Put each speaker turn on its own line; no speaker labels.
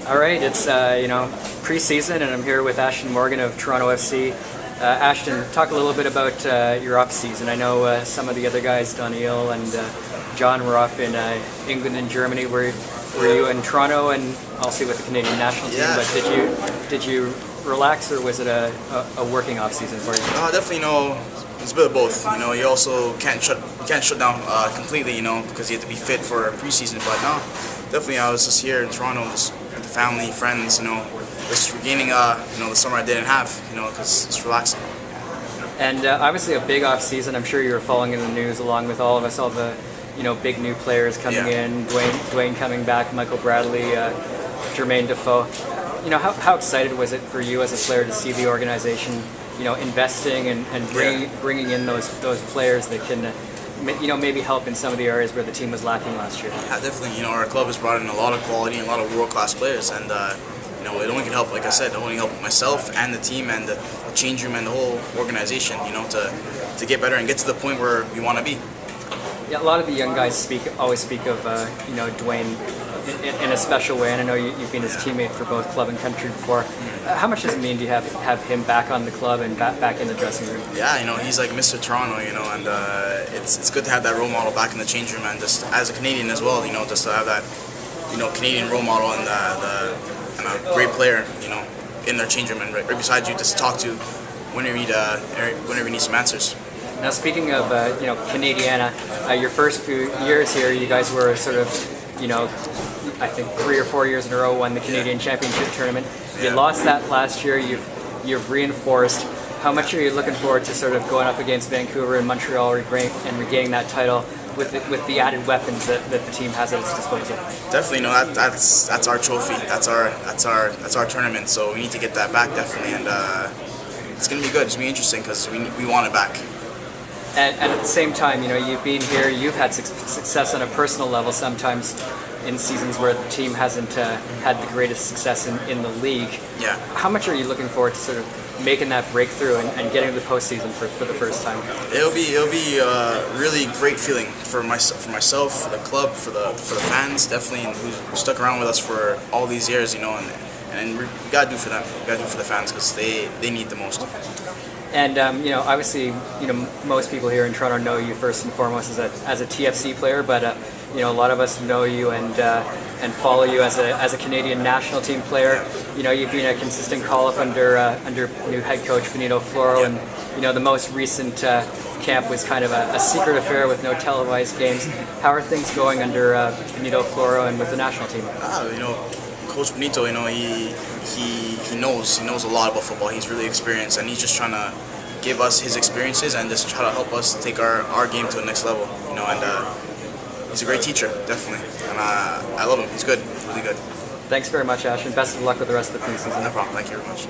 All right, it's preseason, and I'm here with Ashtone Morgan of Toronto FC. Ashton, talk a little bit about your off season. I know some of the other guys, Daniel and John, were off in England and Germany. Were you in Toronto and also with the Canadian national team?
Yeah.
But did you relax, or was it a working off season for you?
Definitely, it's a bit of both. You also can't shut down completely, because you have to be fit for preseason. But no, definitely, I was just here in Toronto, just with the family, friends, just regaining, the summer I didn't have, because it's relaxing.
And obviously a big off season. I'm sure you were following in the news along with all of us, all the big new players coming in, Dwayne coming back, Michael Bradley, Jermaine Defoe. How excited was it for you as a player to see the organization, investing and bringing in those players that can, maybe help in some of the areas where the team was lacking last year?
Yeah, definitely. Our club has brought in a lot of quality and a lot of world-class players, and it only can help. Like I said, it only help myself and the team and the change room and the whole organization, to get better and get to the point where we want to be.
Yeah, a lot of the young guys always speak of Dwayne in a special way, and I know you've been his teammate for both club and country before. How much does it mean to have him back on the club and back in the dressing room?
Yeah, he's like Mr. Toronto, and it's good to have that role model back in the change room, and just as a Canadian as well, just to have that Canadian role model and a great player, in their change room and right beside you, just talk to whenever you need some answers.
Now, speaking of Canadiana, your first few years here, you guys were sort of, I think 3 or 4 years in a row won the Canadian Championship tournament. You lost that last year. You've reinforced. How much are you looking forward to sort of going up against Vancouver and Montreal and regaining that title with the added weapons that the team has at its disposal?
Definitely, that's our trophy. That's our tournament. So we need to get that back, definitely, and it's gonna be good. It's gonna be interesting because we want it back.
And at the same time, you've been here, you've had success on a personal level sometimes in seasons where the team hasn't had the greatest success in the league.
Yeah.
How much are you looking forward to sort of making that breakthrough and getting to the postseason for the first time?
It'll be a really great feeling for myself, for the club, for the fans, definitely, and who stuck around with us for all these years, and we gotta do for them. We gotta do for the fans because they need the most.
And obviously, most people here in Toronto know you first and foremost as a TFC player, but a lot of us know you and follow you as a Canadian national team player. You've been a consistent call-up under new head coach Benito Floro, and the most recent camp was kind of a secret affair with no televised games. How are things going under Benito Floro and with the national team?
Coach Benito, he knows a lot about football. He's really experienced, and he's just trying to give us his experiences and just try to help us take our game to the next level. And he's a great teacher, definitely, and I love him. He's good, really good.
Thanks very much, Ash, and best of luck with the rest of the preseason.
No problem. Thank you very much.